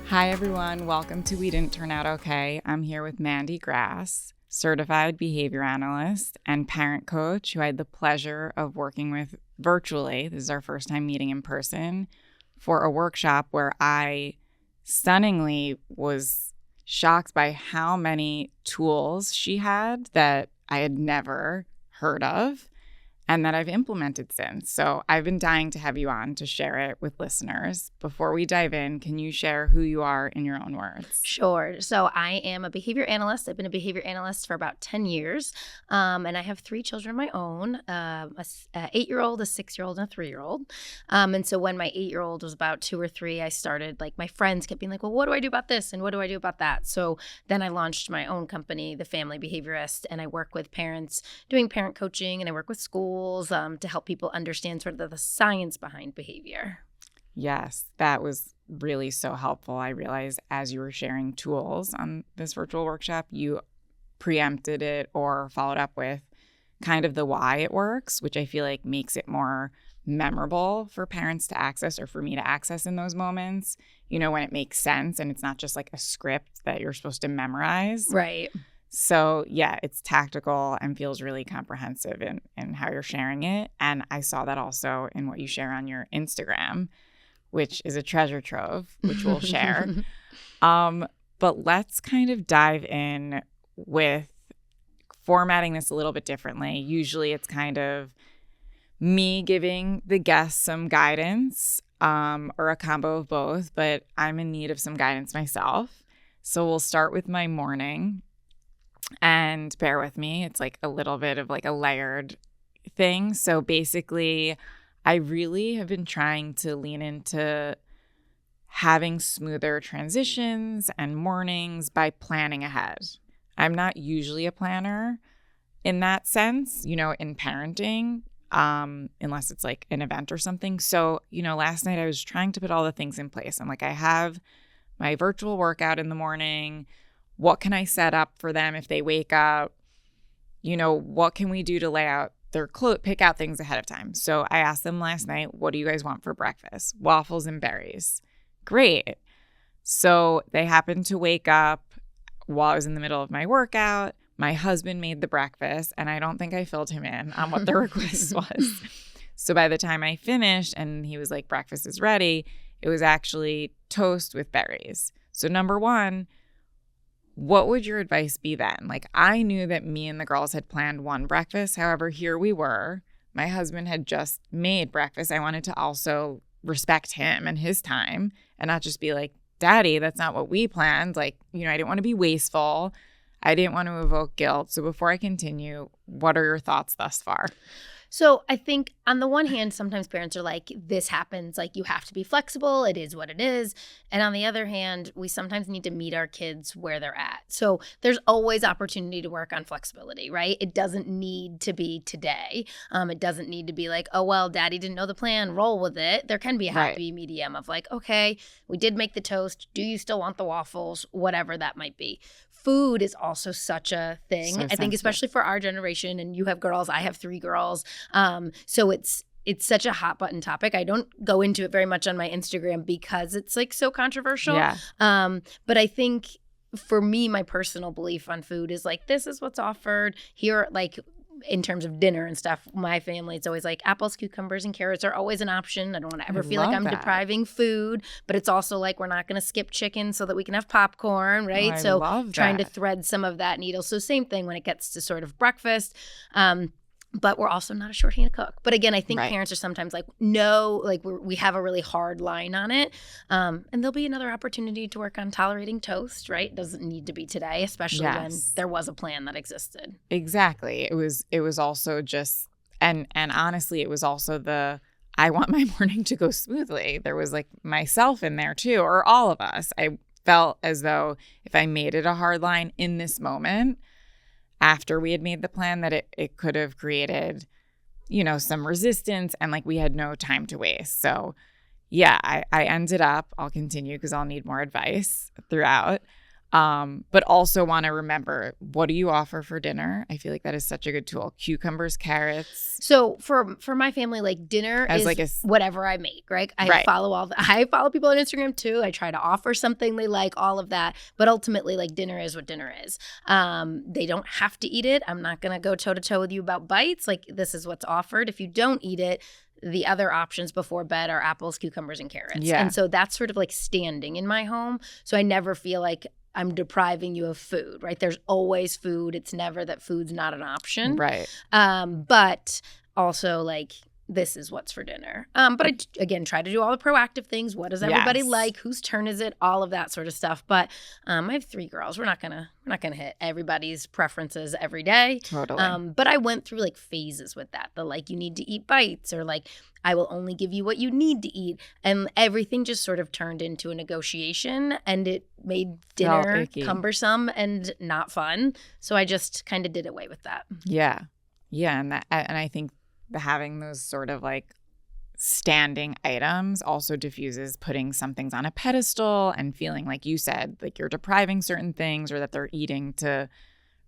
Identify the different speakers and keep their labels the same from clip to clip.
Speaker 1: Hi, everyone. Welcome to We Didn't Turn Out Okay. I'm here with Mandy Grass, certified behavior analyst and parent coach who I had the pleasure of working with virtually. This is our first time meeting in person for a workshop where I stunningly was shocked by how many tools she had that I had never heard of and that I've implemented since. So I've been dying to have you on to share it with listeners. Before we dive in, can you share who you are in your own words?
Speaker 2: Sure. So I am a behavior analyst. I've been a behavior analyst for about 10 years, and I have 3 children of my own, a 8-year-old, a 6-year-old, and a 3-year-old. And so when my 8-year-old was about 2 or 3, I started, my friends kept being like, well, what do I do about this? And what do I do about that? So then I launched my own company, the Family Behaviorist, and I work with parents doing parent coaching, and I work with schools to help people understand sort of the science behind behavior.
Speaker 1: Yes, that was really so helpful. I realized as you were sharing tools on this virtual workshop, you preempted it or followed up with kind of the why it works, which I feel like makes it more memorable for parents to access or for me to access in those moments, when it makes sense and it's not just like a script that you're supposed to memorize.
Speaker 2: Right.
Speaker 1: So yeah, it's tactical and feels really comprehensive in how you're sharing it. And I saw that also in what you share on your Instagram, which is a treasure trove, which we'll share. But let's kind of dive in with formatting this a little bit differently. Usually it's kind of me giving the guests some guidance or a combo of both, but I'm in need of some guidance myself. So we'll start with my morning. And bear with me, it's like a little bit of like a layered thing. So basically, I really have been trying to lean into having smoother transitions and mornings by planning ahead. I'm not usually a planner in that sense, in parenting, unless it's like an event or something. So, last night I was trying to put all the things in place. I'm like, I have my virtual workout in the morning. What can I set up for them if they wake up? What can we do to lay out their clothes, pick out things ahead of time? So I asked them last night, what do you guys want for breakfast? Waffles and berries. Great. So they happened to wake up while I was in the middle of my workout. My husband made the breakfast, and I don't think I filled him in on what the request was. So by the time I finished and he was like, breakfast is ready, it was actually toast with berries. So number one, what would your advice be then? Like, I knew that me and the girls had planned one breakfast. However, here we were. My husband had just made breakfast. I wanted to also respect him and his time and not just be like, Daddy, that's not what we planned. I didn't want to be wasteful. I didn't want to evoke guilt. So before I continue, what are your thoughts thus far?
Speaker 2: So I think on the one hand, sometimes parents are like, this happens, you have to be flexible. It is what it is. And on the other hand, we sometimes need to meet our kids where they're at. So there's always opportunity to work on flexibility, right? It doesn't need to be today. It doesn't need to be like, oh, well, Daddy didn't know the plan, roll with it. There can be a happy medium of like, okay, we did make the toast. Do you still want the waffles? Whatever that might be. Food is also such a thing.
Speaker 1: So
Speaker 2: I think especially for our generation, and you have girls, I have 3 girls. So it's such a hot button topic. I don't go into it very much on my Instagram because it's so controversial.
Speaker 1: Yeah.
Speaker 2: But I think for me, my personal belief on food is this is what's offered here. In terms of dinner and stuff, my family, it's always apples, cucumbers, and carrots are always an option. I don't want to ever feel like I'm depriving food, but it's also we're not going to skip chicken so that we can have popcorn, right?
Speaker 1: I
Speaker 2: so
Speaker 1: love
Speaker 2: trying to
Speaker 1: that.
Speaker 2: thread some of that needle. So same thing when it gets to sort of breakfast. But we're also not a shorthand cook. But again, I think parents are sometimes no, we have a really hard line on it. And there'll be another opportunity to work on tolerating toast, right? Doesn't need to be today, especially when there was a plan that existed.
Speaker 1: Exactly. It was also just, and honestly, it was also I want my morning to go smoothly. There was myself in there too, or all of us. I felt as though if I made it a hard line in this moment, after we had made the plan, that it could have created, some resistance and we had no time to waste. So yeah, I ended up, I'll continue because I'll need more advice throughout. But also want to remember, what do you offer for dinner? I feel like that is such a good tool. Cucumbers, carrots.
Speaker 2: So for my family, like dinner
Speaker 1: As
Speaker 2: is
Speaker 1: like
Speaker 2: whatever I make, right? I follow people on Instagram too. I try to offer something they like, all of that. But ultimately, like dinner is what dinner is. They don't have to eat it. I'm not going to go toe to toe with you about bites. Like this is what's offered. If you don't eat it, the other options before bed are apples, cucumbers, and carrots.
Speaker 1: Yeah.
Speaker 2: And so that's sort of like standing in my home. So I never feel like I'm depriving you of food, right? There's always food. It's never that food's not an option.
Speaker 1: Right.
Speaker 2: But also like this is what's for dinner. But I, again, try to do all the proactive things. What does everybody like? Whose turn is it? All of that sort of stuff. But I have 3 girls. We're not gonna hit everybody's preferences every day.
Speaker 1: Totally.
Speaker 2: But I went through like phases with that. The like you need to eat bites, or like I will only give you what you need to eat. And everything just sort of turned into a negotiation, and it made dinner cumbersome and not fun. So I just kind of did away with that.
Speaker 1: Yeah. Yeah. And I think having those sort of like standing items also diffuses putting some things on a pedestal and feeling like you said, like you're depriving certain things or that they're eating to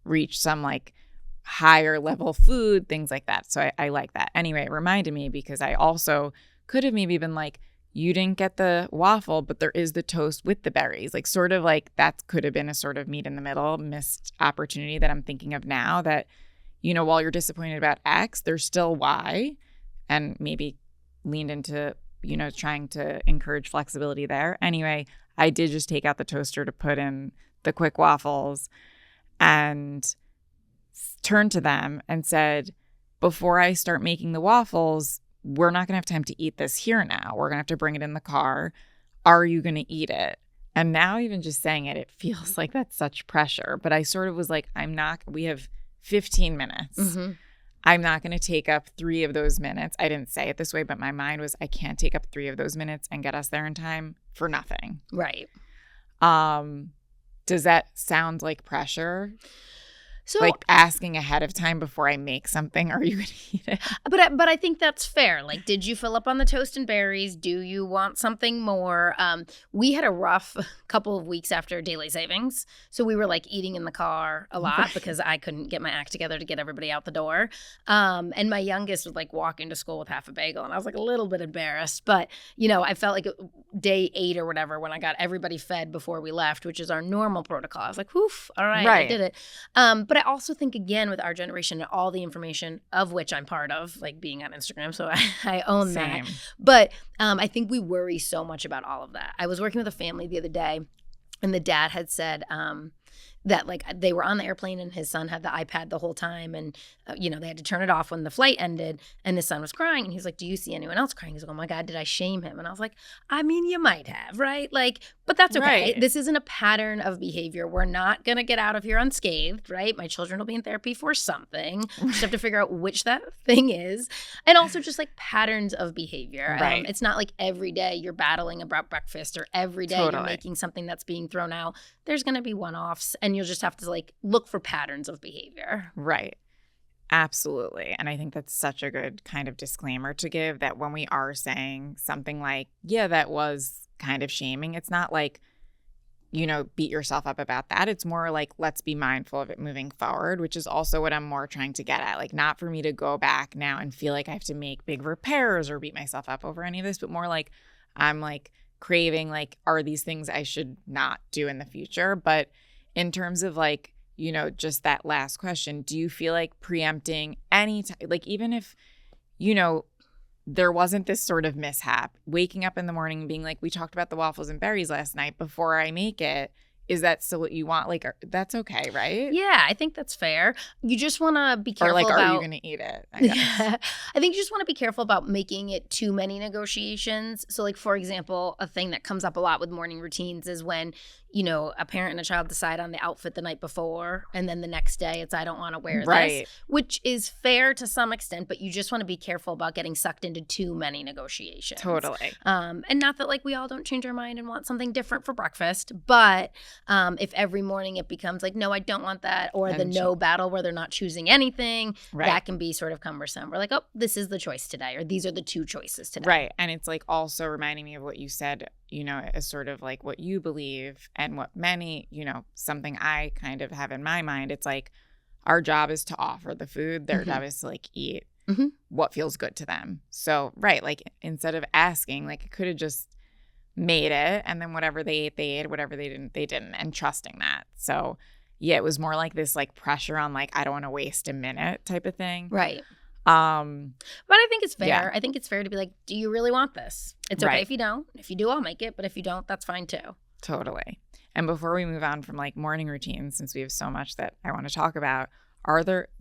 Speaker 1: reach some like higher level food, things like that. So I like that. Anyway, it reminded me because I also could have maybe been like, you didn't get the waffle, but there is the toast with the berries. Like sort of like that could have been a sort of meet in the middle missed opportunity that I'm thinking of now that, you know, while you're disappointed about X, there's still Y, and maybe leaned into, you know, trying to encourage flexibility there. Anyway, I did just take out the toaster to put in the quick waffles and turned to them and said, before I start making the waffles, we're not going to have time to eat this here now. We're going to have to bring it in the car. Are you going to eat it? And now even just saying it, it feels like that's such pressure. But I sort of was like, we have 15 minutes. Mm-hmm. I'm not going to take up 3 of those minutes. I didn't say it this way, but my mind was, I can't take up 3 of those minutes and get us there in time for nothing.
Speaker 2: Right.
Speaker 1: Does that sound like pressure?
Speaker 2: So,
Speaker 1: like asking ahead of time before I make something, are you going to eat it?
Speaker 2: But I think that's fair. Like, did you fill up on the toast and berries? Do you want something more? We had a rough couple of weeks after daylight savings. So we were like eating in the car a lot because I couldn't get my act together to get everybody out the door. And my youngest would like walk into school with half a bagel. And I was like a little bit embarrassed. But, you know, I felt like day 8 or whatever when I got everybody fed before we left, which is our normal protocol. I was like, woof, all right. I did it. But I also think, again, with our generation and all the information of which I'm part of, like being on Instagram, so I own that. But I think we worry so much about all of that. I was working with a family the other day, and the dad had said that like they were on the airplane and his son had the iPad the whole time, and you know, they had to turn it off when the flight ended, and his son was crying, and he's like, do you see anyone else crying? He's like, oh my God, did I shame him? And I was like, I mean, you might have, right? Like, but that's okay. Right. This isn't a pattern of behavior. We're not gonna get out of here unscathed, right? My children will be in therapy for something. We just have to figure out which that thing is. And also just like patterns of behavior. Right. It's not like every day you're battling about breakfast, or every day you're making something that's being thrown out. There's gonna be one-offs, and you'll just have to like look for patterns of behavior.
Speaker 1: Right. Absolutely. And I think that's such a good kind of disclaimer to give, that when we are saying something like, yeah, that was kind of shaming, it's not like, you know, beat yourself up about that. It's more like, let's be mindful of it moving forward, which is also what I'm more trying to get at. Like, not for me to go back now and feel like I have to make big repairs or beat myself up over any of this, but more like I'm like craving, like, are these things I should not do in the future? But in terms of like, you know, just that last question, do you feel like preempting any time, like even if, you know, there wasn't this sort of mishap, waking up in the morning and being like, we talked about the waffles and berries last night before I make it, is that still what you want? Like, that's okay, right?
Speaker 2: Yeah, I think that's fair. You just want to be careful
Speaker 1: about... Or like,
Speaker 2: are
Speaker 1: you going to eat it? I guess.
Speaker 2: Yeah. I think you just want to be careful about making it too many negotiations. So like, for example, a thing that comes up a lot with morning routines is when, you know, a parent and a child decide on the outfit the night before, and then the next day it's, I don't want to wear this, which is fair to some extent, but you just want to be careful about getting sucked into too many negotiations.
Speaker 1: Totally.
Speaker 2: And not that like we all don't change our mind and want something different for breakfast, but if every morning it becomes like, no, I don't want that, or the no battle where they're not choosing anything, that can be sort of cumbersome. We're like, oh, this is the choice today, or these are the 2 choices today.
Speaker 1: Right. And it's like also reminding me of what you said you know, as sort of like what you believe and what many, you know, something I kind of have in my mind, it's like our job is to offer the food. Their job is to like eat what feels good to them. So, right, like instead of asking, like it could have just made it, and then whatever they ate, whatever they didn't, and trusting that. So, yeah, it was more like this like pressure on like, I don't want to waste a minute type of thing.
Speaker 2: Right. But I think it's fair.
Speaker 1: Yeah.
Speaker 2: I think it's fair to be like, do you really want this? It's okay
Speaker 1: Right.
Speaker 2: if you don't. If you do, I'll make it. But if you don't, that's fine too.
Speaker 1: Totally. And before we move on from like morning routines, since we have so much that I want to talk about,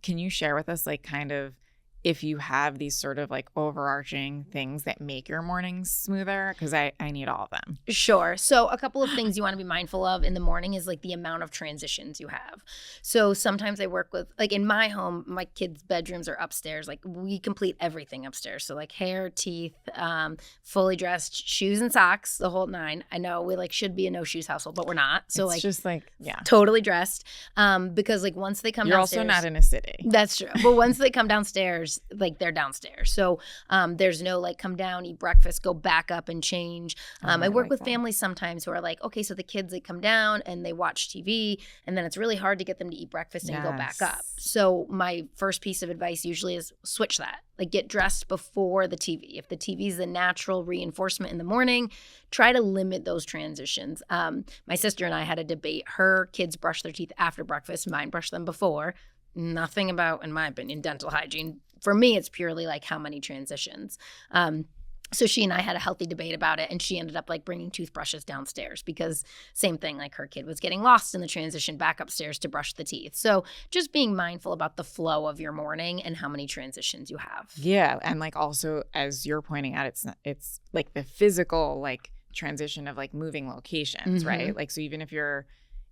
Speaker 1: can you share with us like kind of if you have these sort of like overarching things that make your mornings smoother? Because I need all of them.
Speaker 2: Sure. So a couple of things you want to be mindful of in the morning is like the amount of transitions you have. So sometimes I work with, like in my home, my kids' bedrooms are upstairs. Like we complete everything upstairs. So like hair, teeth, fully dressed, shoes and socks, the whole nine. I know we like should be a no shoes household, but we're not. So
Speaker 1: It's
Speaker 2: like
Speaker 1: just like, yeah.
Speaker 2: totally dressed. Because like once they come
Speaker 1: You're
Speaker 2: downstairs.
Speaker 1: also not in a city.
Speaker 2: That's true. But once they come downstairs, like they're downstairs. So there's no like come down, eat breakfast, go back up and change. I work
Speaker 1: like
Speaker 2: with
Speaker 1: that.
Speaker 2: families sometimes who are like, okay, so the kids, they come down and they watch TV, and then it's really hard to get them to eat breakfast and go back up.
Speaker 1: Yes.
Speaker 2: So my first piece of advice usually is switch that. Like get dressed before the TV. If the TV is the natural reinforcement in the morning, try to limit those transitions. My sister and I had a debate. Her kids brush their teeth after breakfast. Mine brush them before. Nothing about, in my opinion, dental hygiene. For me, it's purely like how many transitions. So she and I had a healthy debate about it, and she ended up like bringing toothbrushes downstairs because same thing, like her kid was getting lost in the transition back upstairs to brush the teeth. So just being mindful about the flow of your morning and how many transitions you have.
Speaker 1: Yeah. And like also, as you're pointing out, it's like the physical like transition of like moving locations, right? Like, so even if you're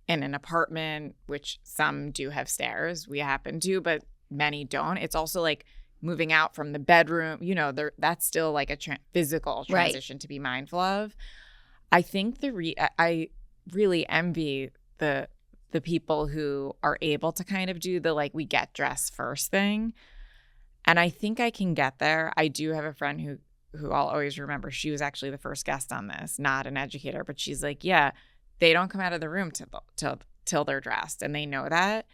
Speaker 1: in an apartment, which some do have stairs, we happen to, but many don't. It's also like moving out from the bedroom, you know, that's still like a physical transition to be mindful of. I think I really envy the people who are able to kind of do the like we get dressed first thing. And I think I can get there. I do have a friend who I'll always remember. She was actually the first guest on this, not an educator, but she's like, yeah, they don't come out of the room till they're dressed, and they know that.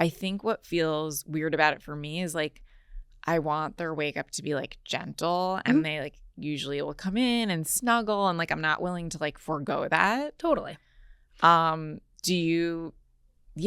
Speaker 1: I think what feels weird about it for me is like I want their wake up to be like gentle, and they like usually will come in and snuggle, and like I'm not willing to like forego that.
Speaker 2: Totally.
Speaker 1: Do you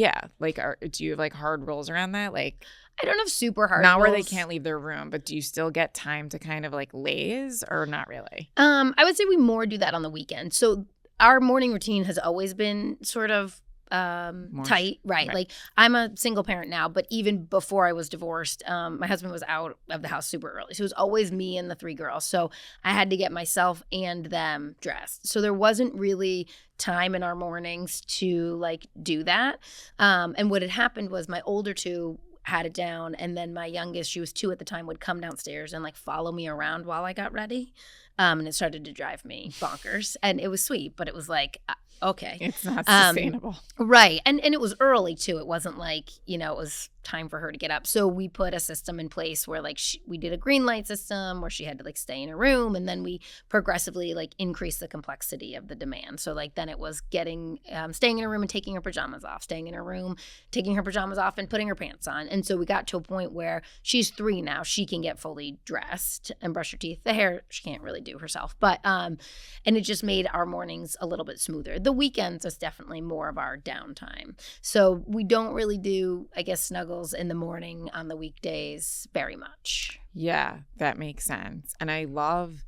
Speaker 1: have like hard rules around that? Like
Speaker 2: I don't have super hard
Speaker 1: not
Speaker 2: rules.
Speaker 1: where they can't leave their room, but do you still get time to kind of like laze, or not really?
Speaker 2: I would say we more do that on the weekend. So our morning routine has always been sort of tight, right? Like I'm a single parent now, but even before I was divorced, my husband was out of the house super early. So it was always me and the three girls. So I had to get myself and them dressed. So there wasn't really time in our mornings to like do that. And what had happened was my older two had it down, and then my youngest, she was 2 at the time, would come downstairs and like follow me around while I got ready. And it started to drive me bonkers. And it was sweet, but it was like, okay.
Speaker 1: It's not sustainable.
Speaker 2: Right. And it was early too. It wasn't like, you know, it was time for her to get up. So we put a system in place where like we did a green light system where she had to like stay in her room, and then we progressively like increased the complexity of the demand. So like then it was getting staying in her room and taking her pajamas off, staying in her room, taking her pajamas off and putting her pants on. And so we got to a point where she's 3 now. She can get fully dressed and brush her teeth. The hair she can't really do herself, but and it just made our mornings a little bit smoother. The weekends is definitely more of our downtime. So we don't really do, I guess, snuggles in the morning on the weekdays very much.
Speaker 1: Yeah, that makes sense. And I love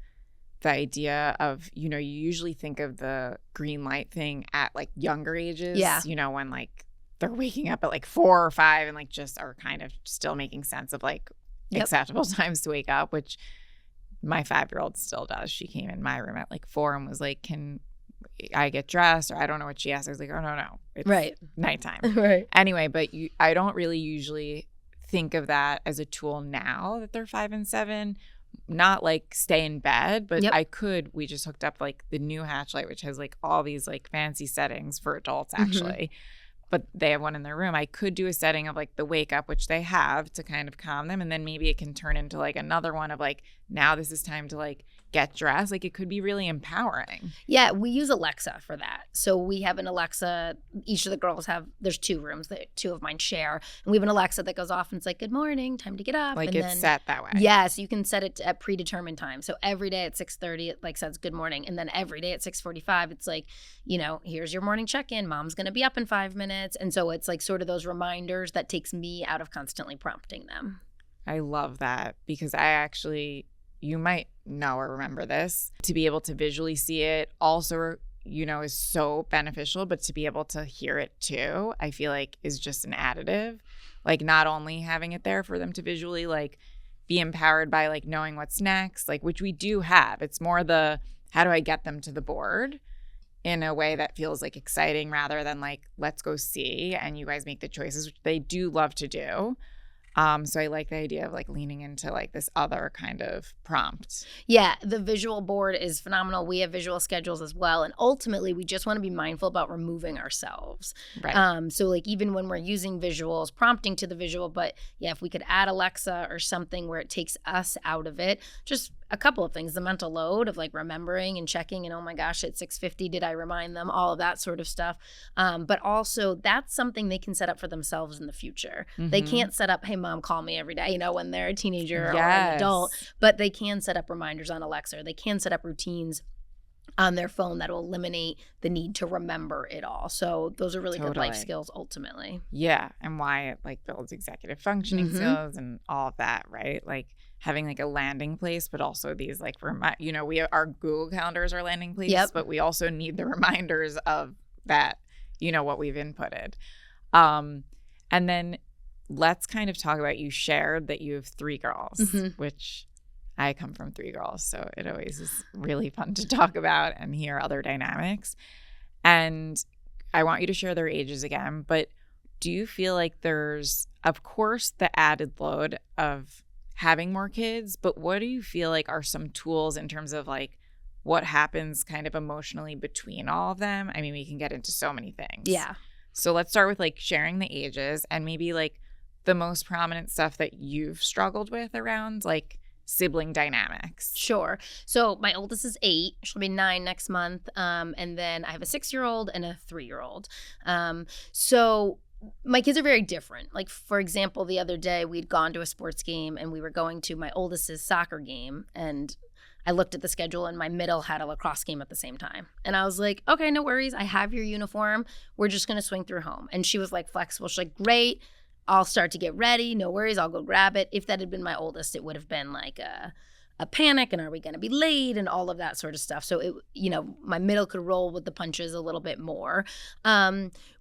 Speaker 1: the idea of, you know, you usually think of the green light thing at like younger ages, you know, when like they're waking up at like 4 or 5 and like just are kind of still making sense of like acceptable times to wake up, which my 5-year-old still does. She came in my room at like 4 and was like, can I get dressed? Or I don't know what she asked. I was like, oh, no. It's nighttime.
Speaker 2: Right.
Speaker 1: Anyway, but I don't really usually think of that as a tool now that they're 5 and 7. Not like stay in bed, but we just hooked up like the new Hatchlight, which has like all these like fancy settings for adults actually. But they have one in their room. I could do a setting of like the wake up, which they have to kind of calm them. And then maybe it can turn into like another one of like, now this is time to like get dressed. Like, it could be really empowering.
Speaker 2: Yeah, we use Alexa for that. So we have an Alexa. Each of the girls there's 2 rooms that 2 of mine share. And we have an Alexa that goes off and it's like, good morning, time to get up.
Speaker 1: Like,
Speaker 2: and
Speaker 1: it's
Speaker 2: then,
Speaker 1: set that way.
Speaker 2: Yeah, so you can set it at predetermined time. So every day at 6:30, it like says good morning. And then every day at 6:45, it's like, here's your morning check-in. Mom's going to be up in 5 minutes. And so it's like sort of those reminders that takes me out of constantly prompting them.
Speaker 1: I love that, because I actually, you might know or remember this, to be able to visually see it also, is so beneficial, but to be able to hear it too, I feel like is just an additive. Like, not only having it there for them to visually like be empowered by like knowing what's next, like, which we do have. It's more the, how do I get them to the board in a way that feels like exciting rather than like, let's go see and you guys make the choices, which they do love to do. So I like the idea of like leaning into like this other kind of prompt.
Speaker 2: Yeah, the visual board is phenomenal. We have visual schedules as well. And ultimately, we just want to be mindful about removing ourselves.
Speaker 1: Right.
Speaker 2: So like even when we're using visuals, prompting to the visual, but yeah, if we could add Alexa or something where it takes us out of it, just a couple of things, the mental load of like remembering and checking and, oh my gosh, at 6:50, did I remind them? All of that sort of stuff. But also that's something they can set up for themselves in the future.
Speaker 1: Mm-hmm.
Speaker 2: They can't set up, hey, mom, call me every day, when they're a teenager or
Speaker 1: Yes.
Speaker 2: an adult, but they can set up reminders on Alexa. Or they can set up routines on their phone that will eliminate the need to remember it all. So those are really good life skills ultimately.
Speaker 1: Yeah. And why it like builds executive functioning
Speaker 2: Mm-hmm.
Speaker 1: skills and all of that, right? Like having like a landing place, but also these like, our Google calendars are landing place,
Speaker 2: Yep.
Speaker 1: but we also need the reminders of that, what we've inputted. And then let's kind of talk about, you shared that you have 3 girls,
Speaker 2: Mm-hmm.
Speaker 1: which I come from 3 girls. So it always is really fun to talk about and hear other dynamics. And I want you to share their ages again, but do you feel like there's, of course, the added load of having more kids, but what do you feel like are some tools in terms of like what happens kind of emotionally between all of them? I mean, we can get into so many things.
Speaker 2: Yeah.
Speaker 1: So let's start with like sharing the ages and maybe like the most prominent stuff that you've struggled with around like sibling dynamics.
Speaker 2: Sure. So my oldest is 8. She'll be 9 next month. And then I have a 6-year-old and a 3-year-old. So my kids are very different. Like, for example, the other day we'd gone to a sports game and we were going to my oldest's soccer game. And I looked at the schedule and my middle had a lacrosse game at the same time. And I was like, okay, no worries. I have your uniform. We're just going to swing through home. And she was like flexible. She's like, great. I'll start to get ready. No worries. I'll go grab it. If that had been my oldest, it would have been like a panic and are we going to be late and all of that sort of stuff. So it, my middle could roll with the punches a little bit more.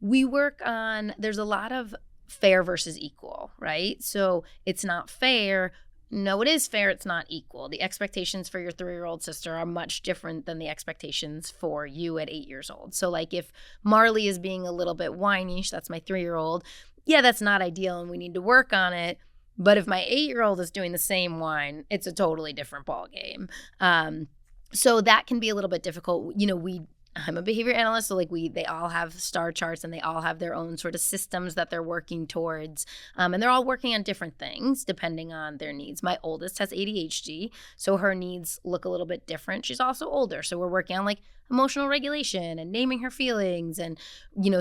Speaker 2: We work on, there's a lot of fair versus equal, right? So it's not fair. No, it is fair. It's not equal. The expectations for your 3-year-old sister are much different than the expectations for you at 8 years old. So like if Marley is being a little bit whiny, that's my 3-year-old, yeah, that's not ideal and we need to work on it. But if my 8-year-old is doing the same whine, it's a totally different ball game. So that can be a little bit difficult. I'm a behavior analyst, so like they all have star charts and they all have their own sort of systems that they're working towards. And they're all working on different things depending on their needs. My oldest has ADHD, so her needs look a little bit different. She's also older, so we're working on like emotional regulation and naming her feelings and,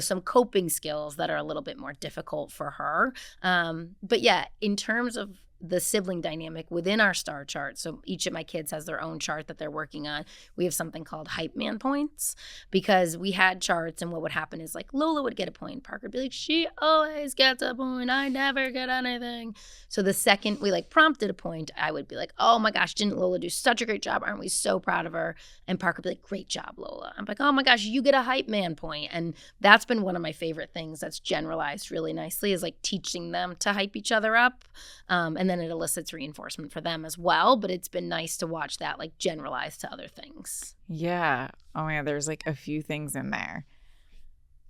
Speaker 2: some coping skills that are a little bit more difficult for her. But yeah, in terms of the sibling dynamic within our star chart. So each of my kids has their own chart that they're working on. We have something called hype man points because we had charts and what would happen is like Lola would get a point. Parker would be like, she always gets a point. I never get anything. So the second we like prompted a point, I would be like, oh my gosh, didn't Lola do such a great job? Aren't we so proud of her? And Parker would be like, great job, Lola. I'm like, oh my gosh, you get a hype man point. And that's been one of my favorite things that's generalized really nicely is like teaching them to hype each other up. And then it elicits reinforcement for them as well. But it's been nice to watch that like generalize to other things.
Speaker 1: Yeah. Oh my God, there's like a few things in there.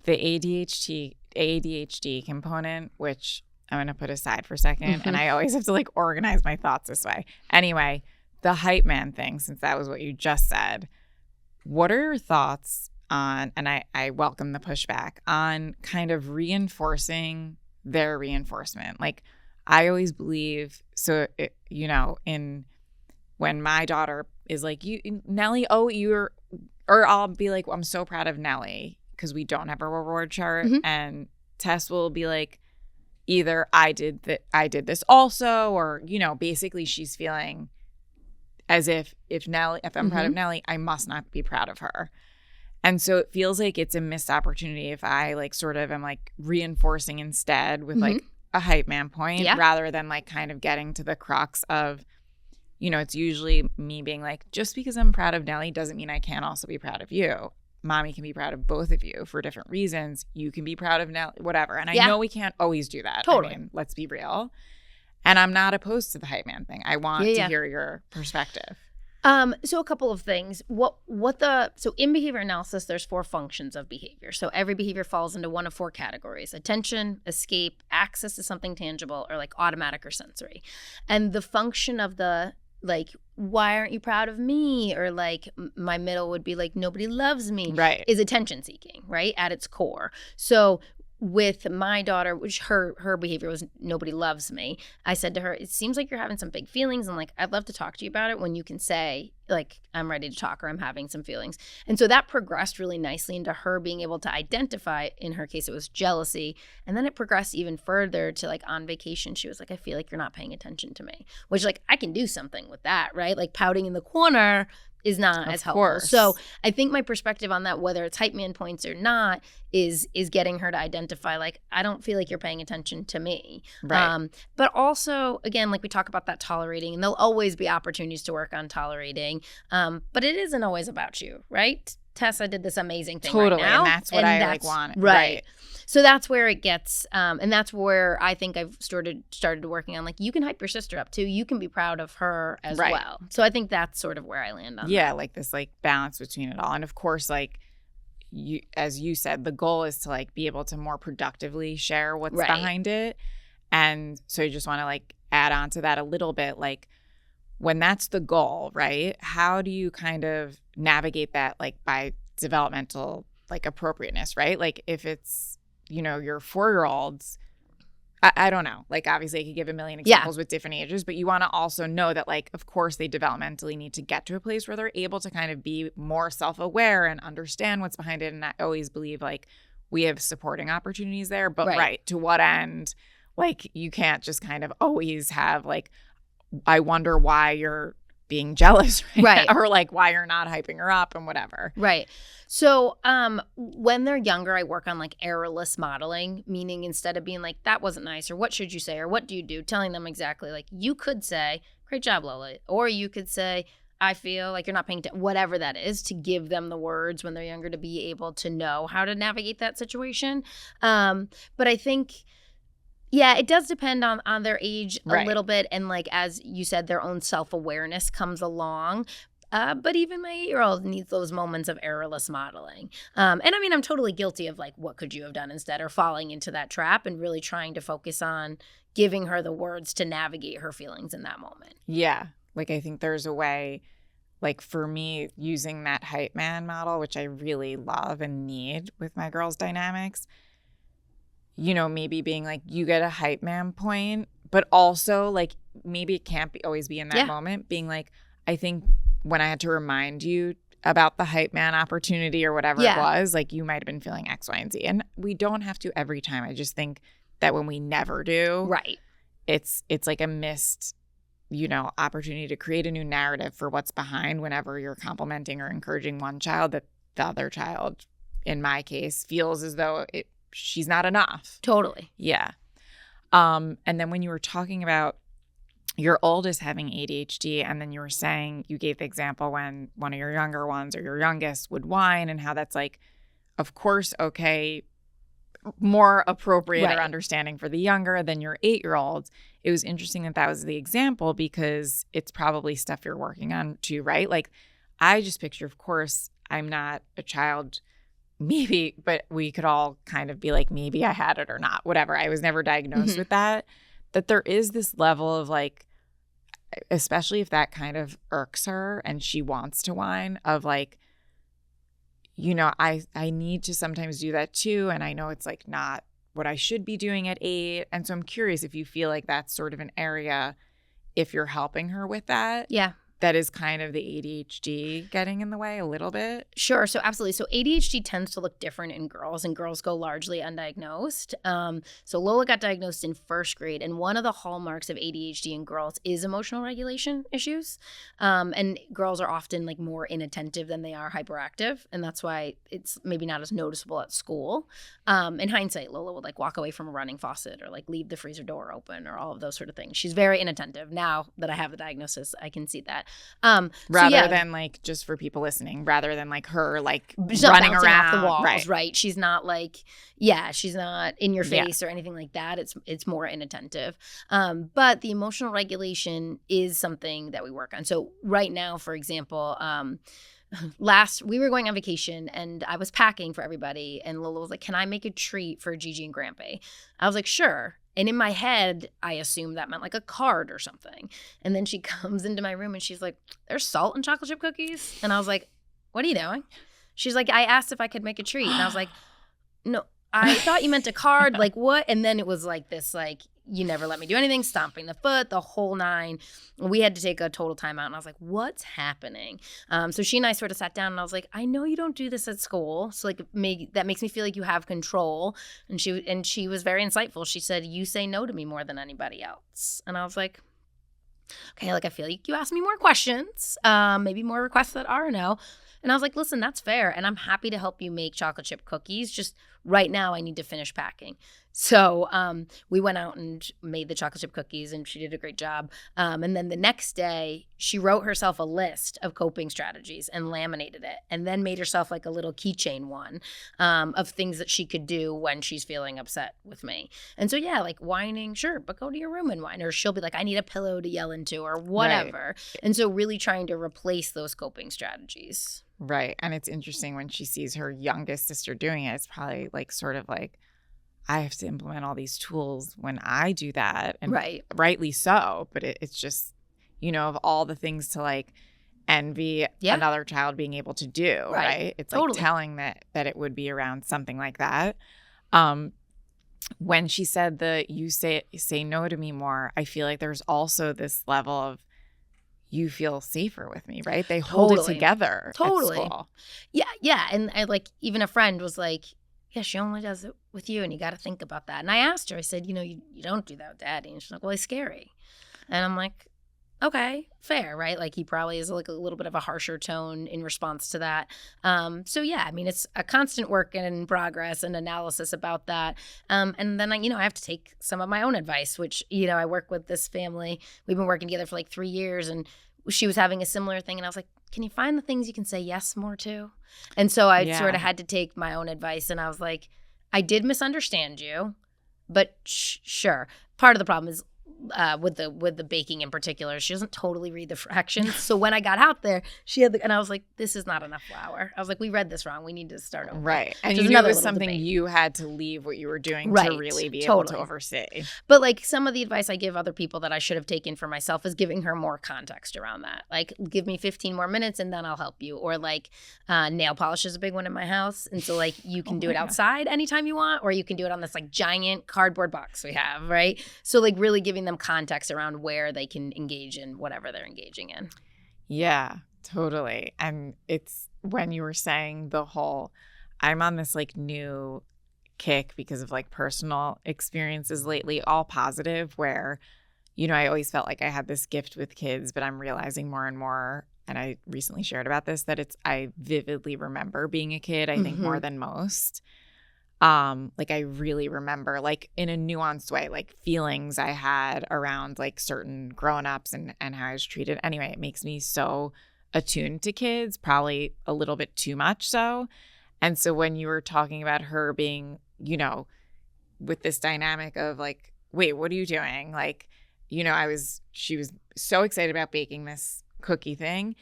Speaker 1: The ADHD component, which I'm going to put aside for a second. And I always have to like organize my thoughts this way. Anyway, the hype man thing, since that was what you just said, what are your thoughts on, and I welcome the pushback, on kind of reinforcing their reinforcement? Like, I always believe, so, in when my daughter is like, Nellie, or I'll be like, well, I'm so proud of Nellie because we don't have a reward chart. And Tess will be like, either I did this also, or, basically she's feeling as if I'm proud of Nellie, I must not be proud of her. And so it feels like it's a missed opportunity if I like sort of am like reinforcing instead with like a hype man point rather than like kind of getting to the crux of, it's usually me being like, just because I'm proud of Nellie doesn't mean I can't also be proud of you. Mommy can be proud of both of you for different reasons. You can be proud of Nellie, whatever. And I know we can't always do that.
Speaker 2: Totally.
Speaker 1: I mean, let's be real. And I'm not opposed to the hype man thing. I want to hear your perspective.
Speaker 2: So a couple of things. So in behavior analysis, there's 4 functions of behavior. So every behavior falls into one of 4 categories: attention, escape, access to something tangible, or like automatic or sensory. And the function of the like, why aren't you proud of me? Or like my middle would be like, nobody loves me,
Speaker 1: right?
Speaker 2: Is attention seeking, right? At its core. So with my daughter, which her behavior was nobody loves me, I said to her, it seems like you're having some big feelings, and like, I'd love to talk to you about it when you can say like, I'm ready to talk, or I'm having some feelings. And so that progressed really nicely into her being able to identify, in her case it was jealousy, and then it progressed even further to like on vacation she was like, I feel like you're not paying attention to me, which like I can do something with that, right? Like pouting in the corner is not as helpful.
Speaker 1: Course.
Speaker 2: So I think my perspective on that, whether it's hype man points or not, is getting her to identify like, I don't feel like you're paying attention to me.
Speaker 1: Right.
Speaker 2: But also, again, like we talk about that tolerating, and there'll always be opportunities to work on tolerating. But it isn't always about you, right? Tess, I did this amazing thing right now.
Speaker 1: And that's what I like want.
Speaker 2: Right. So that's where it gets, and that's where I think I've started working on, like, you can hype your sister up too. You can be proud of her as well. So I think that's sort of where I land on that.
Speaker 1: Like this like balance between it all. And of course, like as you said, the goal is to like be able to more productively share what's behind it. And so you just want to like add on to that a little bit, like when that's the goal, right? How do you kind of navigate that like by developmental like appropriateness, right? Like if it's, your 4-year-olds, I don't know. Like obviously I could give a million examples with different ages, but you want to also know that like, of course they developmentally need to get to a place where they're able to kind of be more self-aware and understand what's behind it. And I always believe like we have supporting opportunities there, but to what end? Like you can't just kind of always have like, I wonder why you're being jealous right now, or like why you're not hyping her up and whatever.
Speaker 2: Right. So when they're younger, I work on like errorless modeling, meaning instead of being like, that wasn't nice, or what should you say, or what do you do, telling them exactly like, you could say, great job, Lola, or you could say, I feel like you're not paying attention, whatever that is, to give them the words when they're younger to be able to know how to navigate that situation. But I think, it does depend on their age a little bit. And like, as you said, their own self-awareness comes along. But even my 8-year-old needs those moments of errorless modeling. And I mean, I'm totally guilty of like, what could you have done instead, or falling into that trap and really trying to focus on giving her the words to navigate her feelings in that moment.
Speaker 1: Yeah. Like, I think there's a way, like for me, using that hype man model, which I really love and need with my girls' dynamics, maybe being like, you get a hype man point, but also like maybe it can't always be in that moment, being like, I think when I had to remind you about the hype man opportunity or whatever it was, like you might have been feeling X, Y, and Z. And we don't have to every time. I just think that when we never do, it's like a missed, opportunity to create a new narrative for what's behind whenever you're complimenting or encouraging one child, that the other child, in my case, feels as though she's not enough.
Speaker 2: Totally.
Speaker 1: Yeah. And then when you were talking about your oldest having ADHD, and then you were saying, you gave the example when one of your younger ones or your youngest would whine, and how that's like, of course, okay, more appropriate or understanding for the younger than your 8-year-olds. It was interesting that was the example, because it's probably stuff you're working on too, right? Like I just picture, of course, I'm not a child, maybe, but we could all kind of be like, maybe I had it or not, whatever. I was never diagnosed with that there is this level of like, especially if that kind of irks her and she wants to whine, of like, I need to sometimes do that too. And I know it's like not what I should be doing at 8. And so I'm curious if you feel like that's sort of an area, if you're helping her with that.
Speaker 2: Yeah.
Speaker 1: that is kind of the ADHD getting in the way a little bit?
Speaker 2: Sure. So absolutely. So ADHD tends to look different in girls, and girls go largely undiagnosed. So Lola got diagnosed in first grade, and one of the hallmarks of ADHD in girls is emotional regulation issues. And girls are often like more inattentive than they are hyperactive, and that's why it's maybe not as noticeable at school. In hindsight, Lola would like walk away from a running faucet or like leave the freezer door open or all of those sort of things. She's very inattentive. Now that I have the diagnosis, I can see that.
Speaker 1: Rather than like, just for people listening, rather than like her like
Speaker 2: she's not
Speaker 1: running
Speaker 2: bouncing
Speaker 1: around
Speaker 2: off the walls, right? She's not like, she's not in your face
Speaker 1: Yeah.
Speaker 2: or anything like that. It's more inattentive. But the emotional regulation is something that we work on. So right now, for example, we were going on vacation and I was packing for everybody, and Lola was like, "Can I make a treat for Gigi and Grampy?" I was like, "Sure." And in my head, I assumed that meant like a card or something. And then she comes into my room and she's like, "There's salt in chocolate chip cookies?" And I was like, "What are you doing?" She's like, "I asked if I could make a treat." And I was like, "No, I thought you meant a card. Like what?" And then it was like this, like, "You never let me do anything," stomping the foot, the whole nine. We had to take a total timeout. And I was like, "What's happening?" So she and I sort of sat down and I was like, "I know you don't do this at school. So like that makes me feel like you have control." And she was very insightful. She said, "You say no to me more than anybody else." And I was like, okay, like I feel like you asked me more questions, maybe more requests that are no. And I was like, "Listen, that's fair. And I'm happy to help you make chocolate chip cookies. Just right now I need to finish packing." So we went out and made the chocolate chip cookies, and she did a great job. And then the next day, she wrote herself a list of coping strategies and laminated it, and then made herself like a little keychain one of things that she could do when she's feeling upset with me. And so, like whining, sure, but go to your room and whine. Or she'll be like, "I need a pillow to yell into," or whatever. Right. And so really trying to replace those coping strategies.
Speaker 1: Right. And it's interesting when she sees her youngest sister doing it, it's probably like sort of like, I have to implement all these tools when I do that. And rightly so. But it's just, of all the things to like envy another child being able to do, right? It's like telling that it would be around something like that. When she said you say no to me more, I feel like there's also this level of, you feel safer with me, right? They hold it together at school.
Speaker 2: Yeah. And I like, even a friend was like, "Yeah, she only does it with you, and you got to think about that." And I asked her, I said, "You don't do that with Daddy." And she's like, "Well, he's scary." And I'm like, okay, fair, right? Like he probably is like a little bit of a harsher tone in response to that. So yeah, I mean, it's a constant work and in progress and analysis about that. And then I have to take some of my own advice, which, I work with this family. We've been working together for like 3 years, and she was having a similar thing. And I was like, "Can you find the things you can say yes more to?" And so I sort of had to take my own advice, and I was like, "I did misunderstand you, but sure." Part of the problem is with the baking in particular, she doesn't totally read the fractions. So when I got out there, she had and I was like, "This is not enough flour." I was like, "We read this wrong. We need to start over."
Speaker 1: Right. And you knew it was something you had to leave what you were doing to really be able to oversee.
Speaker 2: But like some of the advice I give other people that I should have taken for myself is giving her more context around that. Like, give me 15 more minutes and then I'll help you. Or like nail polish is a big one in my house. And so like you can do it outside anytime you want, or you can do it on this like giant cardboard box we have, right? So like really giving them context around where they can engage in whatever they're engaging in.
Speaker 1: Yeah, totally. And it's when you were saying the whole, I'm on this like new kick because of like personal experiences lately, all positive, where, I always felt like I had this gift with kids, but I'm realizing more and more, and I recently shared about this, that I vividly remember being a kid, I think more than most. Like I really remember like in a nuanced way, like feelings I had around like certain grown-ups and how I was treated. Anyway, it makes me so attuned to kids, probably a little bit too much so. And so when you were talking about her being, with this dynamic of like, wait, what are you doing? Like, she was so excited about baking this cookie thing.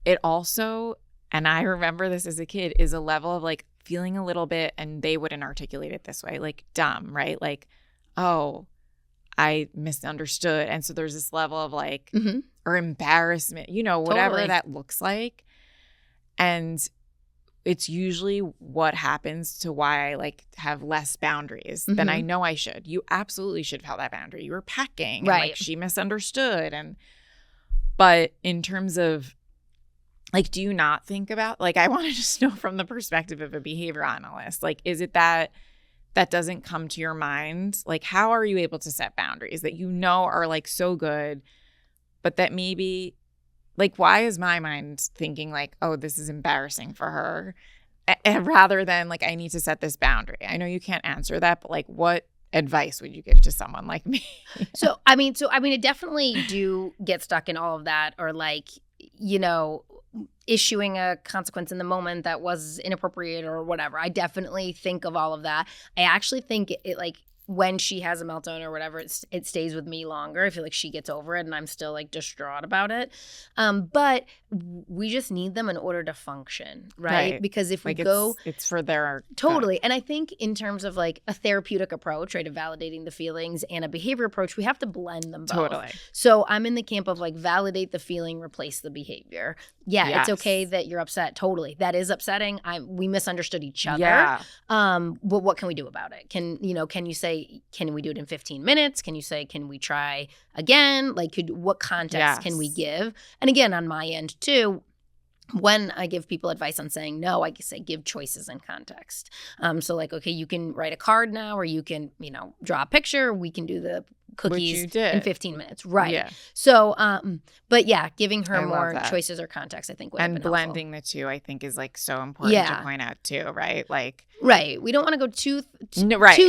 Speaker 1: It also, and I remember this as a kid, is a level of like feeling a little bit, and they wouldn't articulate it this way, like dumb, right? Like, oh, I misunderstood. And so there's this level of like, or embarrassment, whatever that looks like. And it's usually what happens to why I like have less boundaries than I know I should. You absolutely should have held that boundary. You were packing.
Speaker 2: Right.
Speaker 1: And, like, she misunderstood. But in terms of like, do you not think about, like, I want to just know from the perspective of a behavior analyst, like, is it that doesn't come to your mind? Like, how are you able to set boundaries that are like so good, but that maybe, like, why is my mind thinking like, oh, this is embarrassing for her, rather than like, I need to set this boundary? I know you can't answer that, but like, what advice would you give to someone like me?
Speaker 2: So I mean, I definitely do get stuck in all of that, or like, issuing a consequence in the moment that was inappropriate or whatever. I definitely think of all of that. I actually think it like, when she has a meltdown or whatever, it stays with me longer. I feel like she gets over it and I'm still like distraught about it. But we just need them in order to function, right? Because if we go,
Speaker 1: it's for their
Speaker 2: totally. And I think in terms of like a therapeutic approach, right, of validating the feelings, and a behavior approach, we have to blend them both.
Speaker 1: Totally.
Speaker 2: So I'm in the camp of like, validate the feeling, replace the behavior. Yeah, yes. It's okay that you're upset. Totally. That is upsetting. We misunderstood each other.
Speaker 1: Yeah.
Speaker 2: But what can we do about it? Can you say, can we do it in 15 minutes? Can you say, can we try again? Like, what context can we give? And again, on my end too, when I give people advice on saying no, I say give choices and context. So like, okay, you can write a card now, or you can, draw a picture. We can do the cookies in 15 minutes. Right. Yeah. So, but yeah, giving her more choices or context, I think would have been
Speaker 1: blending
Speaker 2: helpful.
Speaker 1: The two, I think, is like so important to point out too, right? Like,
Speaker 2: right. We don't want to go too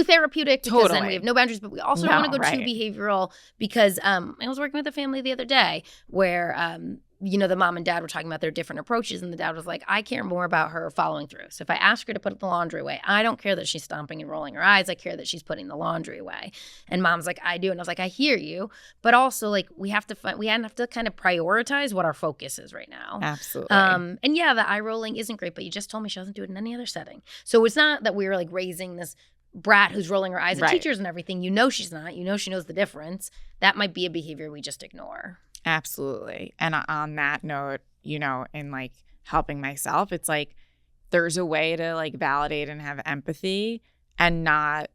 Speaker 2: therapeutic because then we have no boundaries, but we also don't want to go too behavioral because I was working with a family the other day where the mom and dad were talking about their different approaches, and the dad was like, I care more about her following through. So if I ask her to put the laundry away, I don't care that she's stomping and rolling her eyes. I care that she's putting the laundry away. And mom's like, I do. And I was like, I hear you. But also, like, we have to kind of prioritize what our focus is right now.
Speaker 1: Absolutely.
Speaker 2: And yeah, the eye rolling isn't great, but you just told me she doesn't do it in any other setting. So it's not that we were like raising this brat who's rolling her eyes at teachers and everything. She's not. She knows the difference. That might be a behavior we just ignore.
Speaker 1: Absolutely. And on that note, in like helping myself, it's like there's a way to like validate and have empathy and not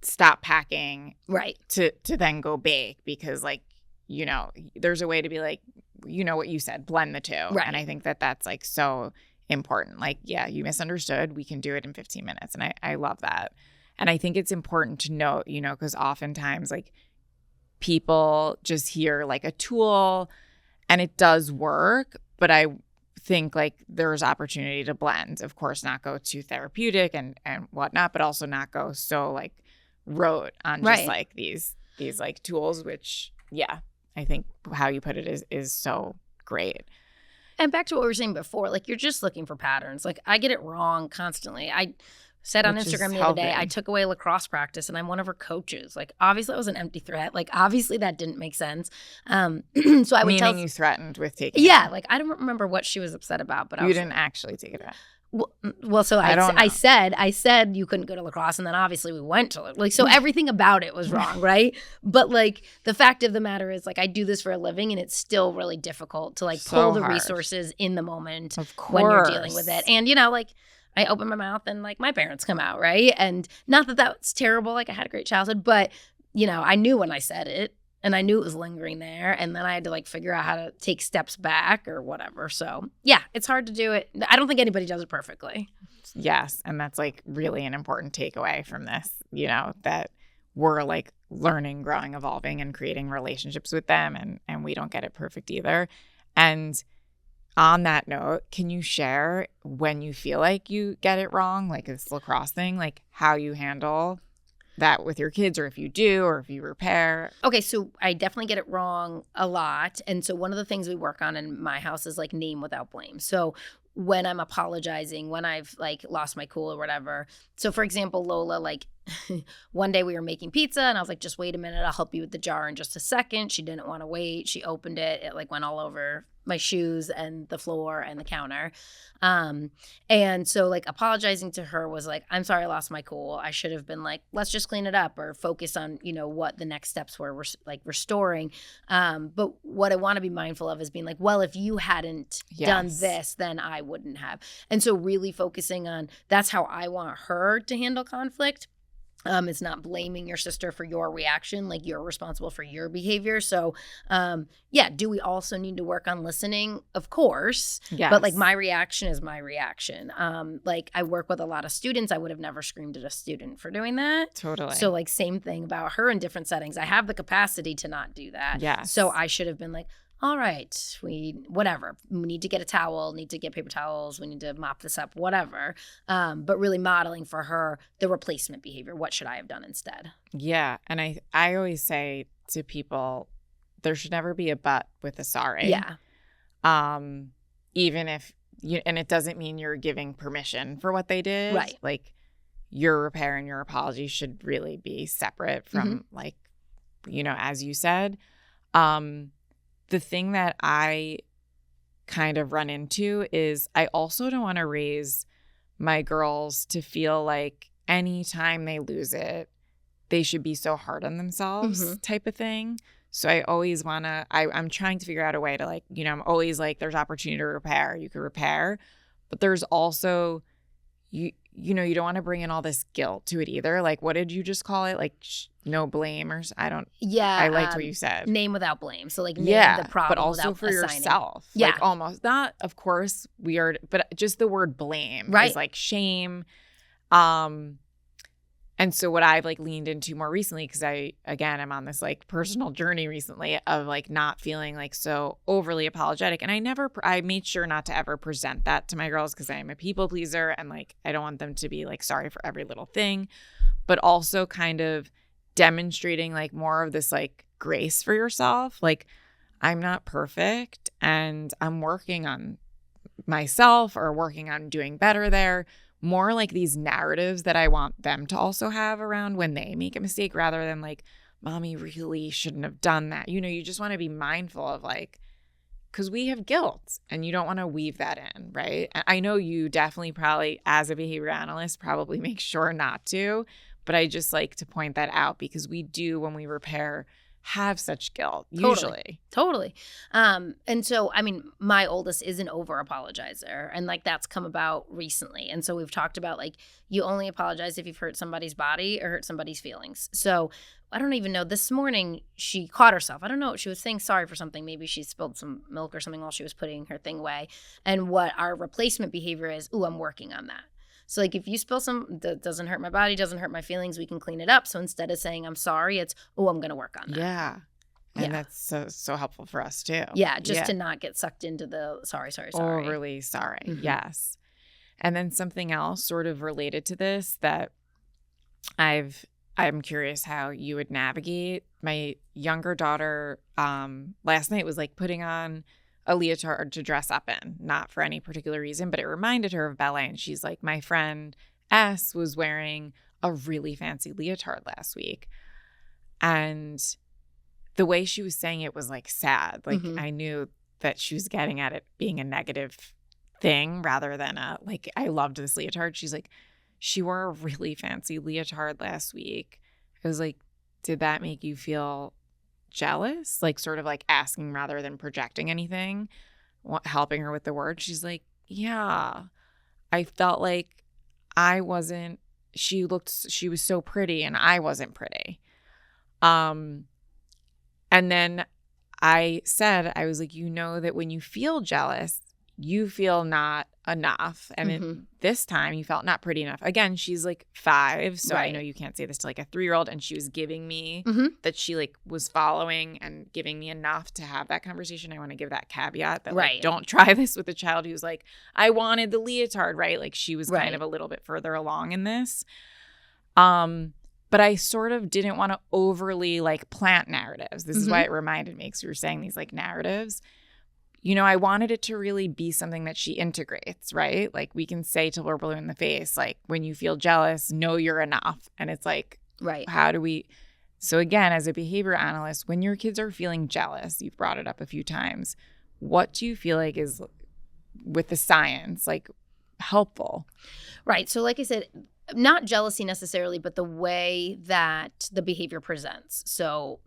Speaker 1: stop packing to then go bake, because like, there's a way to be like, what you said, blend the two. Right. And I think that that's like so important. Like, yeah, you misunderstood. We can do it in 15 minutes. And I love that. And I think it's important to note, because oftentimes like people just hear like a tool and it does work, but I think like there's opportunity to blend. Of course, not go too therapeutic and whatnot, but also not go so like rote on just like these like tools, which I think how you put it is so great.
Speaker 2: And back to what we were saying before, like, you're just looking for patterns. Like, I get it wrong constantly. I said on Instagram the other day, I took away lacrosse practice and I'm one of her coaches. Like, obviously that was an empty threat. Like, obviously that didn't make sense. So I would tell
Speaker 1: you threatened with taking it out.
Speaker 2: Like, I don't remember what she was upset about, but
Speaker 1: you didn't actually take it out.
Speaker 2: Well, so I said you couldn't go to lacrosse, and then obviously we went to it. Like, so everything about it was wrong, right? But like, the fact of the matter is, like, I do this for a living, and it's still really difficult to like pull the resources in the moment when you're dealing with it. And like, I open my mouth and like my parents come out, right? And not that that's terrible. Like, I had a great childhood, but I knew when I said it. And I knew it was lingering there. And then I had to like figure out how to take steps back or whatever. So yeah, it's hard to do it. I don't think anybody does it perfectly.
Speaker 1: Yes. And that's like really an important takeaway from this, that we're like learning, growing, evolving, and creating relationships with them. And we don't get it perfect either. And on that note, can you share when you feel like you get it wrong, like this lacrosse thing, like how you handle that with your kids, or if you do, or if you repair?
Speaker 2: Okay, so I definitely get it wrong a lot. And so one of the things we work on in my house is like name without blame. So when I'm apologizing, when I've like lost my cool or whatever. So for example, Lola, like one day we were making pizza and I was like, just wait a minute, I'll help you with the jar in just a second. She didn't want to wait. She opened it. It like went all over my shoes and the floor and the counter. And so like apologizing to her was like, I'm sorry I lost my cool. I should have been like, let's just clean it up or focus on, what the next steps were. We're like restoring. But what I want to be mindful of is being like, well, if you hadn't done this, then I wouldn't have. And so really focusing on that's how I want her to handle conflict. It's not blaming your sister for your reaction. Like, you're responsible for your behavior. So, yeah, do we also need to work on listening? Of course.
Speaker 1: Yes.
Speaker 2: But like, my reaction is my reaction. Like, I work with a lot of students. I would have never screamed at a student for doing that.
Speaker 1: Totally.
Speaker 2: So like, same thing about her in different settings. I have the capacity to not do that.
Speaker 1: Yes.
Speaker 2: So I should have been like, all right, we need to get a towel, need to get paper towels, we need to mop this up, whatever. But really modeling for her the replacement behavior. What should I have done instead?
Speaker 1: Yeah. And I always say to people, there should never be a but with a sorry.
Speaker 2: Yeah.
Speaker 1: Even if and it doesn't mean you're giving permission for what they did.
Speaker 2: Right.
Speaker 1: Like, your repair and your apology should really be separate from like, as you said. The thing that I kind of run into is I also don't want to raise my girls to feel like anytime they lose it, they should be so hard on themselves type of thing. So I always want to, I'm trying to figure out a way to like, I'm always like, there's opportunity to repair. You can repair. But there's also, you don't want to bring in all this guilt to it either. Like, what did you just call it? Like, no blame or I liked what you said.
Speaker 2: Name without blame. So like, name the problem,
Speaker 1: but also for
Speaker 2: assigning.
Speaker 1: yourself.
Speaker 2: Yeah.
Speaker 1: Like, almost not, of course, weird, but just the word blame is like shame. And so what I've like leaned into more recently, because I'm on this like personal journey recently of like not feeling like so overly apologetic. And I made sure not to ever present that to my girls, because I am a people pleaser and like I don't want them to be like sorry for every little thing, but also kind of demonstrating like more of this like grace for yourself. Like, I'm not perfect and I'm working on myself or working on doing better there. More like these narratives that I want them to also have around when they make a mistake, rather than like, mommy really shouldn't have done that. You just want to be mindful of like, because we have guilt and you don't want to weave that in, right? I know you definitely probably, as a behavior analyst, probably make sure not to, but I just like to point that out because we do, when we repair, have such guilt usually.
Speaker 2: Totally. And so, I mean, my oldest is an over apologizer, and like that's come about recently. And so we've talked about like, you only apologize if you've hurt somebody's body or hurt somebody's feelings. So I don't even know, this morning she caught herself. I don't know. She was saying sorry for something. Maybe she spilled some milk or something while she was putting her thing away. And what our replacement behavior is, I'm working on that. So like, if you spill some that doesn't hurt my body, doesn't hurt my feelings, we can clean it up. So instead of saying I'm sorry, it's, I'm going to work on that.
Speaker 1: Yeah. And that's so helpful for us too.
Speaker 2: Yeah, just to not get sucked into the sorry.
Speaker 1: Overly sorry. Yes. And then something else sort of related to this that I'm curious how you would navigate. My younger daughter last night was like putting on a leotard to dress up in, not for any particular reason, but it reminded her of ballet. And she's like, my friend S was wearing a really fancy leotard last week. And the way she was saying it was like sad. Like, I knew that she was getting at it being a negative thing rather than a, like, I loved this leotard. She's like, she wore a really fancy leotard last week. I was like, did that make you feel jealous? Like, sort of like asking rather than projecting anything, helping her with the word. She's like, yeah, I felt like she was so pretty and I wasn't pretty. And then I was like, that when you feel jealous, you feel not enough. And this time you felt not pretty enough. Again, she's like 5. So I know you can't say this to like a 3-year-old. And she was giving me that she like was following and giving me enough to have that conversation. I want to give that caveat that like, don't try this with a child who's like, I wanted the leotard, right? Like, she was kind of a little bit further along in this. But I sort of didn't want to overly like plant narratives. This is why it reminded me, because we were saying these like narratives. I wanted it to really be something that she integrates, right? Like, we can say till we're blue in the face, like, when you feel jealous, know you're enough. And it's like, how do we? So again, as a behavior analyst, when your kids are feeling jealous, you've brought it up a few times, what do you feel like is, with the science, like helpful?
Speaker 2: Right. So like I said, not jealousy necessarily, but the way that the behavior presents. So,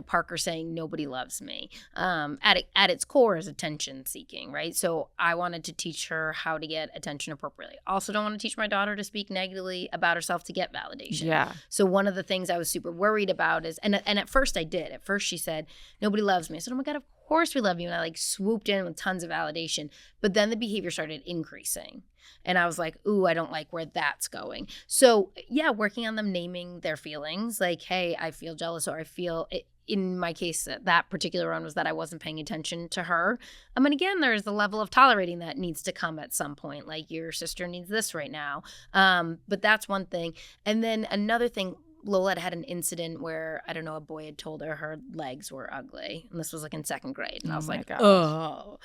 Speaker 2: Parker saying nobody loves me, at its core is attention seeking, right? So I wanted to teach her how to get attention appropriately. Also don't want to teach my daughter to speak negatively about herself to get validation.
Speaker 1: Yeah.
Speaker 2: So one of the things I was super worried about is, and at first I did. At first she said, nobody loves me. I said, oh my God, of course we love you. And I swooped in with tons of validation. But then the behavior started increasing. And I was like, ooh, I don't like where that's going. So yeah, working on them naming their feelings, like, hey, I feel jealous, or I feel it. In my case, that particular one was that I wasn't paying attention to her. And again, there's the level of tolerating that needs to come at some point. Like, your sister needs this right now. But that's one thing. And then another thing, Lola had an incident where, I don't know, a boy had told her legs were ugly. And this was in 2nd grade. And I was like,
Speaker 1: gosh.
Speaker 2: oh.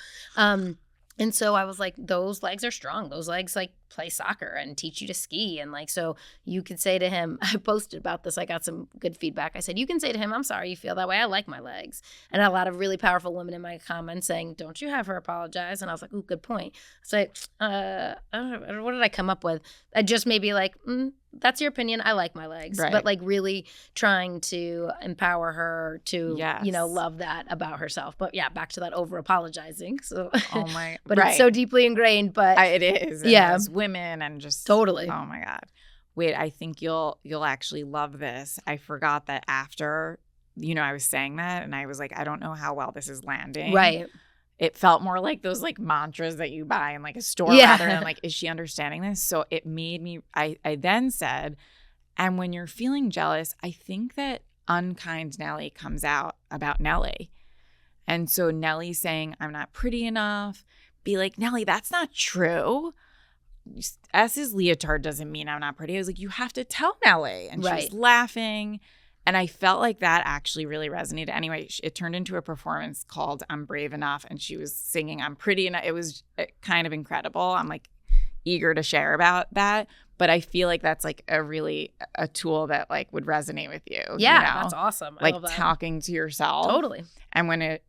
Speaker 2: And so I was like, those legs are strong. Those legs play soccer and teach you to ski. And so you could say to him, I posted about this. I got some good feedback. I said, you can say to him, I'm sorry you feel that way. I like my legs. And a lot of really powerful women in my comments saying, don't you have her apologize? And I was like, ooh, good point. So I don't know, what did I come up with? I just maybe that's your opinion. I like my legs.
Speaker 1: Right.
Speaker 2: But really trying to empower her to,
Speaker 1: Yes.
Speaker 2: love that about herself. But yeah, back to that over apologizing. So,
Speaker 1: Oh my,
Speaker 2: but
Speaker 1: right.
Speaker 2: It's so deeply ingrained. But
Speaker 1: it is. And
Speaker 2: yeah.
Speaker 1: those women and just
Speaker 2: totally.
Speaker 1: Oh my God. Wait, I think you'll actually love this. I forgot that after, I was saying that and I was like, I don't know how well this is landing.
Speaker 2: Right.
Speaker 1: It felt more like those mantras that you buy in a store rather than is she understanding this? So it made me, I then said, and when you're feeling jealous, I think that unkind Nellie comes out about Nellie. And so Nellie saying, I'm not pretty enough, be like, Nellie, that's not true. S's leotard doesn't mean I'm not pretty. I was like, you have to tell Nellie. And she was laughing. And I felt like that actually really resonated. Anyway, it turned into a performance called I'm Brave Enough. And she was singing I'm Pretty Enough. It was kind of incredible. I'm eager to share about that. But I feel like that's a tool that would resonate with you.
Speaker 2: Yeah, that's awesome. I love that.
Speaker 1: Talking to yourself.
Speaker 2: Totally.
Speaker 1: And when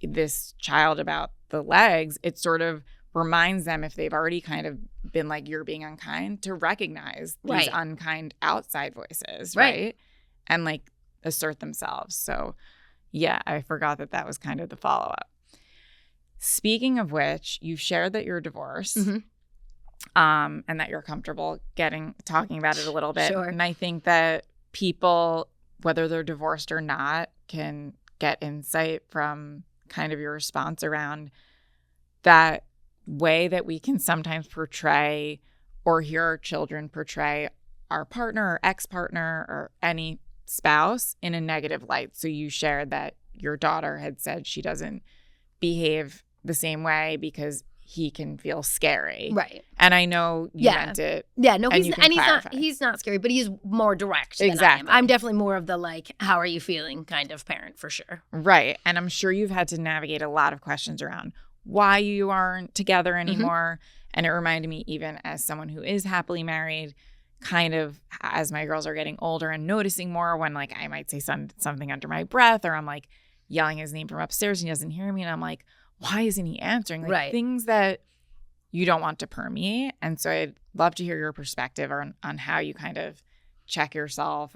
Speaker 1: this child about the legs, it sort of reminds them, if they've already kind of been you're being unkind, to recognize these unkind outside voices, right? And assert themselves. So yeah, I forgot that was kind of the follow-up. Speaking of which, you've shared that you're divorced, and that you're comfortable talking about it a little bit.
Speaker 2: Sure.
Speaker 1: And I think that people, whether they're divorced or not, can get insight from kind of your response around that way that we can sometimes portray or hear our children portray our partner or ex-partner or any spouse in a negative light. So you shared that your daughter had said she doesn't behave the same way because he can feel scary.
Speaker 2: Right.
Speaker 1: And I know you meant it.
Speaker 2: Yeah, no, he's not scary, but he's more direct than I am. I'm definitely more of the how are you feeling kind of parent for sure.
Speaker 1: Right. And I'm sure you've had to navigate a lot of questions around why you aren't together anymore. And it reminded me, even as someone who is happily married, kind of as my girls are getting older and noticing more when I might say something under my breath, or I'm yelling his name from upstairs and he doesn't hear me, and I'm like, why isn't he answering? Things that you don't want to permeate. And so I'd love to hear your perspective on how you kind of check yourself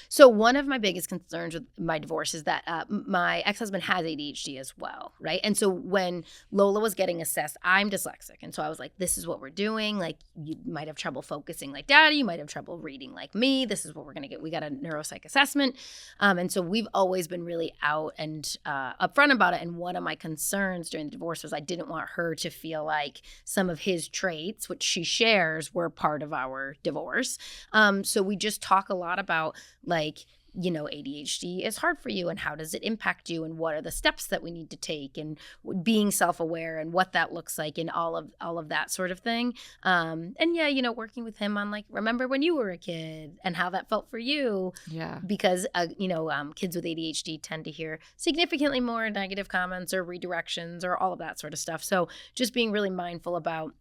Speaker 2: So one of my biggest concerns with my divorce is that my ex-husband has ADHD as well, right? And so when Lola was getting assessed, I'm dyslexic. And so I was like, this is what we're doing. You might have trouble focusing like Daddy. You might have trouble reading like me. This is what we're going to get. We got a neuropsych assessment. And so we've always been really out and upfront about it. And one of my concerns during the divorce was I didn't want her to feel like some of his traits, which she shares, were part of our divorce. So we just talk a lot about ADHD is hard for you and how does it impact you and what are the steps that we need to take and being self-aware and what that looks like and all of that sort of thing. Working with him on remember when you were a kid and how that felt for you.
Speaker 1: Yeah.
Speaker 2: Because, kids with ADHD tend to hear significantly more negative comments or redirections or all of that sort of stuff. So just being really mindful about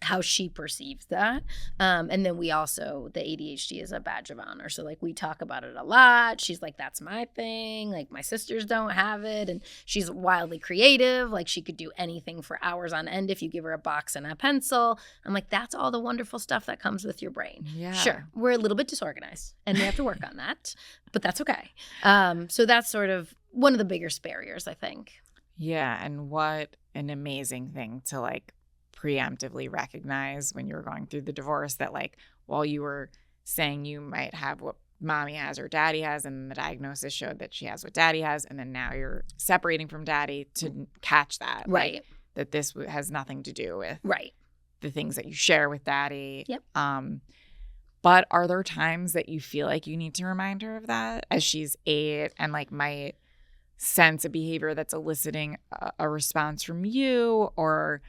Speaker 2: how she perceives that. And then we also, the ADHD is a badge of honor. So like we talk about it a lot. She's like, that's my thing. Like my sisters don't have it. And she's wildly creative. Like she could do anything for hours on end if you give her a box and a pencil. I'm like, that's all the wonderful stuff that comes with your brain.
Speaker 1: Yeah.
Speaker 2: Sure, we're a little bit disorganized and we have to work on that, but that's okay. So that's sort of one of the biggest barriers, I think.
Speaker 1: Yeah. And what an amazing thing to like preemptively recognize when you were going through the divorce that like while you were saying you might have what mommy has or daddy has and the diagnosis showed that she has what daddy has and then now you're separating from daddy to catch that.
Speaker 2: Right.
Speaker 1: Like, that this has nothing to do with
Speaker 2: right.
Speaker 1: the things that you share with daddy.
Speaker 2: Yep.
Speaker 1: But are there times that you feel like you need to remind her of that as she's 8 and like might sense a behavior that's eliciting a response from you or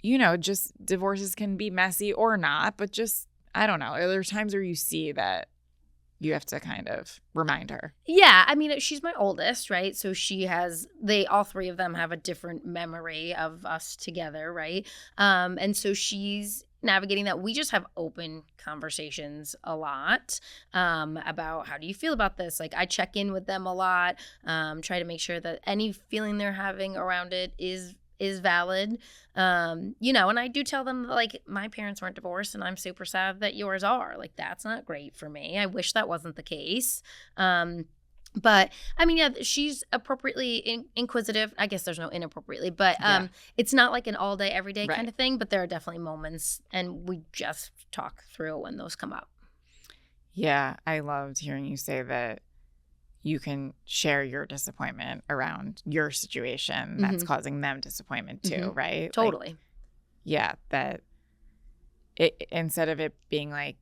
Speaker 1: you know, just divorces can be messy or not, but just, I don't know. Are there times where you see that you have to kind of remind her?
Speaker 2: Yeah. I mean, she's my oldest, right? So all three of them have a different memory of us together, right? And so she's navigating that. We just have open conversations a lot about how do you feel about this? Like I check in with them a lot, try to make sure that any feeling they're having around it is valid. You know, and I do tell them like my parents weren't divorced and I'm super sad that yours are. Like that's not great for me. I wish that wasn't the case. But I mean, yeah, she's appropriately inquisitive. I guess there's no inappropriately, but it's not like an all day, every day kind of thing. But there are definitely moments and we just talk through when those come up.
Speaker 1: Yeah, I loved hearing you say that you can share your disappointment around your situation that's causing them disappointment too, right?
Speaker 2: Totally.
Speaker 1: Like, yeah, that instead of it being like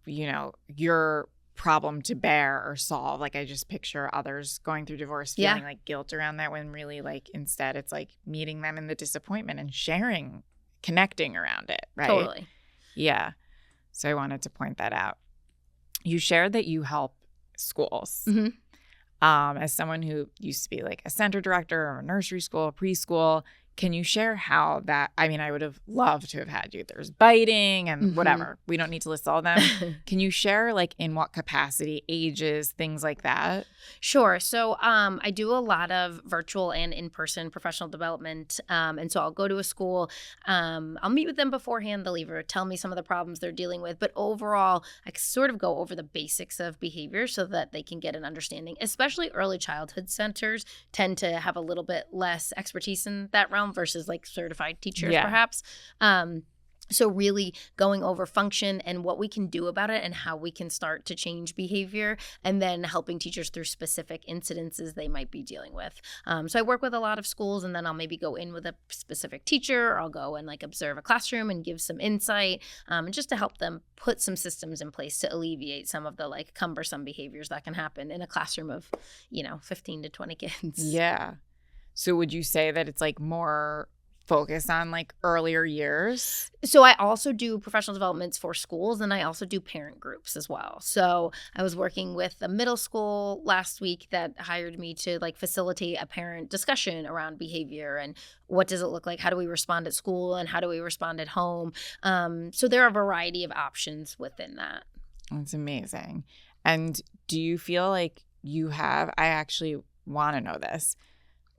Speaker 1: your problem to bear or solve, like I just picture others going through divorce feeling like guilt around that when really like instead it's like meeting them in the disappointment and sharing, connecting around it, right?
Speaker 2: Totally.
Speaker 1: Yeah. So I wanted to point that out. You shared that you help schools. As someone who used to be like a center director of a nursery school, preschool, can you share how that, I mean, I would have loved to have had you. There's biting and whatever. We don't need to list all of them. Can you share like in what capacity, ages, things like that?
Speaker 2: Sure. So I do a lot of virtual and in-person professional development. And so I'll go to a school. I'll meet with them beforehand. They'll either tell me some of the problems they're dealing with. But overall, I sort of go over the basics of behavior so that they can get an understanding. Especially early childhood centers tend to have a little bit less expertise in that realm versus like certified teachers perhaps. So really going over function and what we can do about it and how we can start to change behavior and then helping teachers through specific incidences they might be dealing with. So I work with a lot of schools and then I'll maybe go in with a specific teacher or I'll go and like observe a classroom and give some insight and just to help them put some systems in place to alleviate some of the like cumbersome behaviors that can happen in a classroom of, 15 to 20 kids.
Speaker 1: Yeah. So would you say that it's like more focused on like earlier years?
Speaker 2: So I also do professional developments for schools and I also do parent groups as well. So I was working with a middle school last week that hired me to like facilitate a parent discussion around behavior and what does it look like? How do we respond at school and how do we respond at home? So there are a variety of options within that.
Speaker 1: That's amazing. And do you feel like you have, I actually want to know this,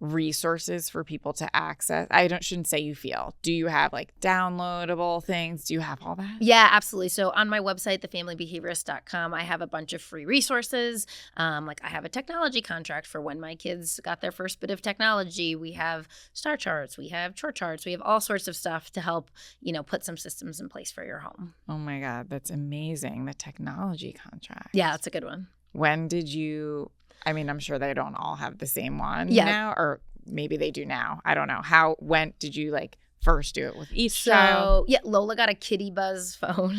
Speaker 1: resources for people to access? Shouldn't say you feel. Do you have like downloadable things? Do you have all that?
Speaker 2: Yeah, absolutely. So on my website, thefamilybehaviorist.com, I have a bunch of free resources. Like I have a technology contract for when my kids got their first bit of technology. We have star charts. We have chart charts. We have all sorts of stuff to help, put some systems in place for your home.
Speaker 1: Oh my God, that's amazing. The technology contract.
Speaker 2: Yeah, that's a good one.
Speaker 1: When did you... I mean, I'm sure they don't all have the same one now, or maybe they do now. I don't know. When did you like first do it with each child?
Speaker 2: Yeah, Lola got a Kitty Buzz phone.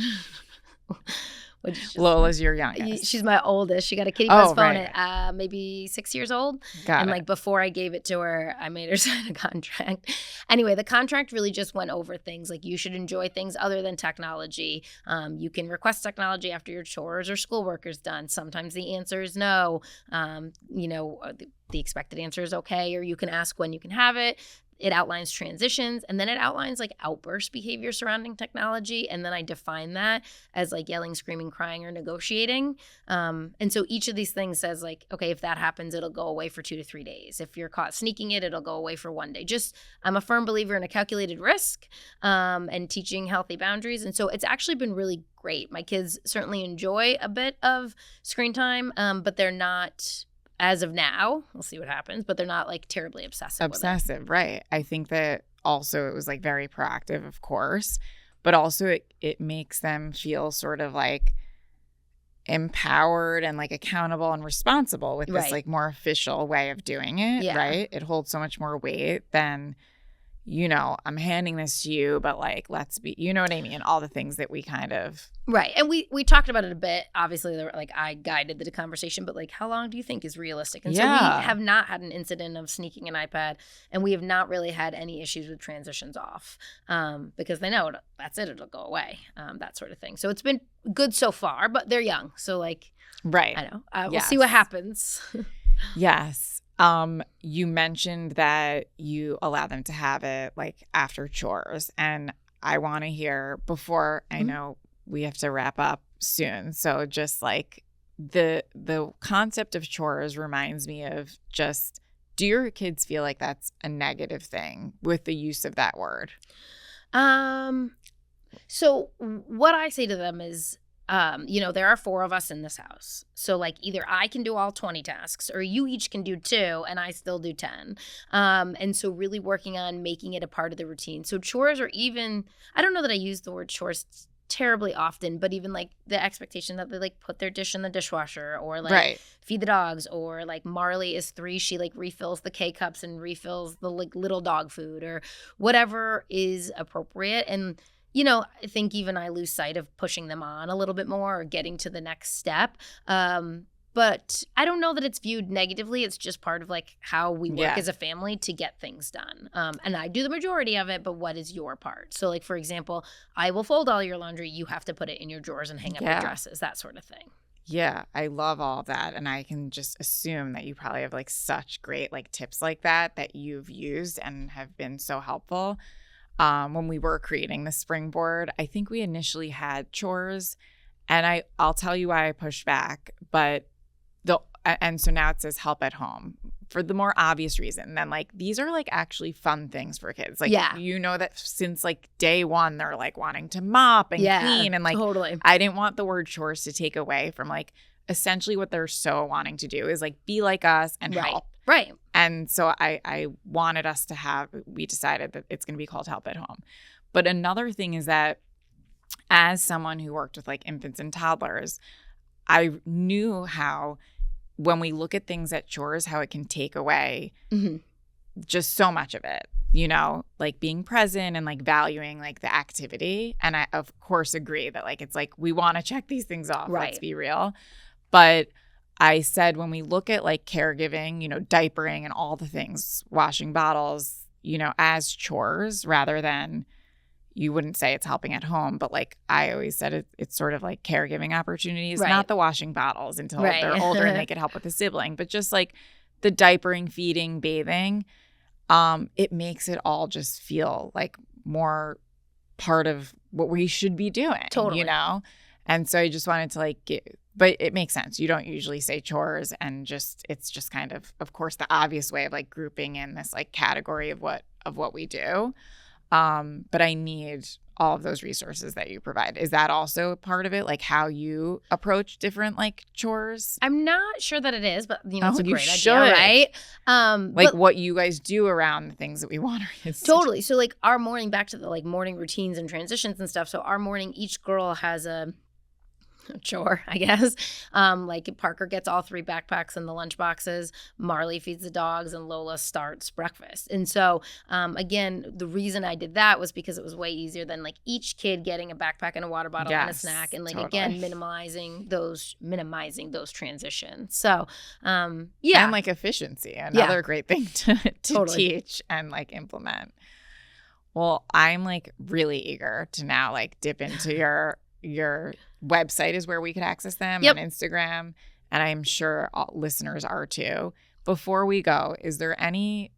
Speaker 1: Lola's your youngest.
Speaker 2: She's my oldest. She got a Kitty Buzz phone at maybe 6 years old. Like before I gave it to her, I made her sign a contract. Anyway, the contract really just went over things like you should enjoy things other than technology. You can request technology after your chores or schoolwork is done. Sometimes the answer is no. The expected answer is okay, or you can ask when you can have it. It outlines transitions, and then it outlines like outburst behavior surrounding technology. And then I define that as like yelling, screaming, crying, or negotiating. And so each of these things says like, okay, if that happens, it'll go away for 2 to 3 days. If you're caught sneaking it, it'll go away for 1 day. I'm a firm believer in a calculated risk and teaching healthy boundaries. And so it's actually been really great. My kids certainly enjoy a bit of screen time, but they're not, as of now, we'll see what happens, but they're not like terribly obsessive with it.
Speaker 1: Right. I think that also it was like very proactive, of course, but also it makes them feel sort of like empowered and like accountable and responsible with this like more official way of doing it, right? It holds so much more weight than, you know, I'm handing this to you, but like, let's be, you know what I mean? All the things that we kind of.
Speaker 2: Right. And we talked about it a bit. Obviously, like I guided the conversation, but like, how long do you think is realistic? And so we have not had an incident of sneaking an iPad, and we have not really had any issues with transitions off because they know that's it. It'll go away, that sort of thing. So it's been good so far, but they're young. So like,
Speaker 1: right.
Speaker 2: I know. We'll see what happens.
Speaker 1: Yes. You mentioned that you allow them to have it like after chores, and I want to hear before I know we have to wrap up soon. So just like the concept of chores reminds me of just, do your kids feel like that's a negative thing with the use of that word?
Speaker 2: So what I say to them is, you know, there are 4 of us in this house. So like either I can do all 20 tasks or you each can do 2 and I still do 10. And so really working on making it a part of the routine. So chores are even, I don't know that I use the word chores terribly often, but even like the expectation that they like put their dish in the dishwasher or like feed the dogs, or like Marley is 3, she like refills the K-cups and refills the like little dog food or whatever is appropriate. And you know, I think even I lose sight of pushing them on a little bit more or getting to the next step. But I don't know that it's viewed negatively. It's just part of like how we work as a family to get things done. And I do the majority of it, but what is your part? So like, for example, I will fold all your laundry. You have to put it in your drawers and hang up your dresses, that sort of thing.
Speaker 1: Yeah, I love all of that. And I can just assume that you probably have like such great like tips like that you've used and have been so helpful. When we were creating the springboard, I think we initially had chores, and I'll tell you why I pushed back, but and so now it says help at home for the more obvious reason. Then like, these are like actually fun things for kids. Like, you know, that since like day one, they're like wanting to mop and clean, and like,
Speaker 2: totally.
Speaker 1: I didn't want the word chores to take away from like essentially what they're so wanting to do is like be like us and help.
Speaker 2: Right.
Speaker 1: And so I wanted us to we decided that it's going to be called Help at Home. But another thing is that as someone who worked with like infants and toddlers, I knew how when we look at things at chores, how it can take away just so much of it, you know, like being present and like valuing like the activity. And I, of course, agree that like, it's like, we want to check these things off. Let's be real. But I said, when we look at like caregiving, you know, diapering and all the things, washing bottles, you know, as chores rather than, you wouldn't say it's helping at home, but like I always said, it's sort of like caregiving opportunities, not the washing bottles until they're older and they could help with a sibling, but just like the diapering, feeding, bathing, it makes it all just feel like more part of what we should be doing, you know? And so I just wanted to like but it makes sense. You don't usually say chores, and it's just kind of course, the obvious way of like grouping in this like category of what we do. But I need all of those resources that you provide. Is that also part of it? Like how you approach different like chores?
Speaker 2: I'm not sure that it is, but you know, it's a great
Speaker 1: should.
Speaker 2: idea, right?
Speaker 1: Like what you guys do around the things that we want our kids to do.
Speaker 2: Totally. So like our morning, back to the like morning routines and transitions and stuff. So our morning, each girl has a chore, I guess. Like Parker gets all 3 backpacks and the lunch boxes. Marley feeds the dogs, and Lola starts breakfast. And so, again, the reason I did that was because it was way easier than like each kid getting a backpack and a water bottle and a snack, and like again minimizing those transitions. So, and
Speaker 1: like efficiency, another great thing to teach and like implement. Well, I'm like really eager to now like dip into your website is where we could access them on Instagram, and I'm sure all listeners are too. Before we go, is there any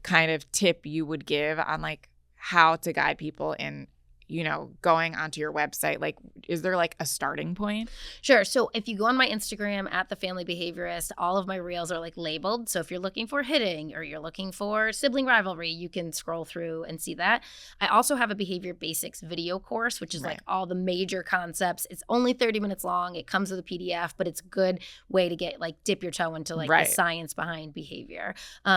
Speaker 1: kind of tip you would give on like how to guide people in, you know, going onto your website? Like, is there like a starting point?
Speaker 2: Sure. So if you go on my Instagram at the Family Behaviorist, all of my reels are like labeled. So if you're looking for hitting or you're looking for sibling rivalry, you can scroll through and see that. I also have a behavior basics video course, which is like all the major concepts. It's only 30 minutes long. It comes with a PDF, but it's a good way to get like dip your toe into like the science behind behavior.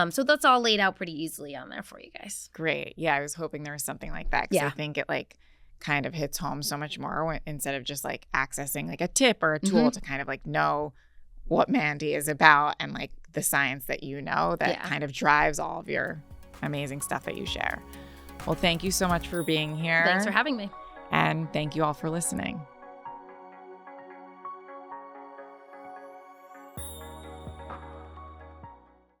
Speaker 2: So that's all laid out pretty easily on there for you guys.
Speaker 1: Great. Yeah, I was hoping there was something like that because I think it like kind of hits home so much more instead of just like accessing like a tip or a tool to kind of like know what Mandy is about and like the science that you know that kind of drives all of your amazing stuff that you share. Well, thank you so much for being here.
Speaker 2: Thanks for having me.
Speaker 1: And thank you all for listening.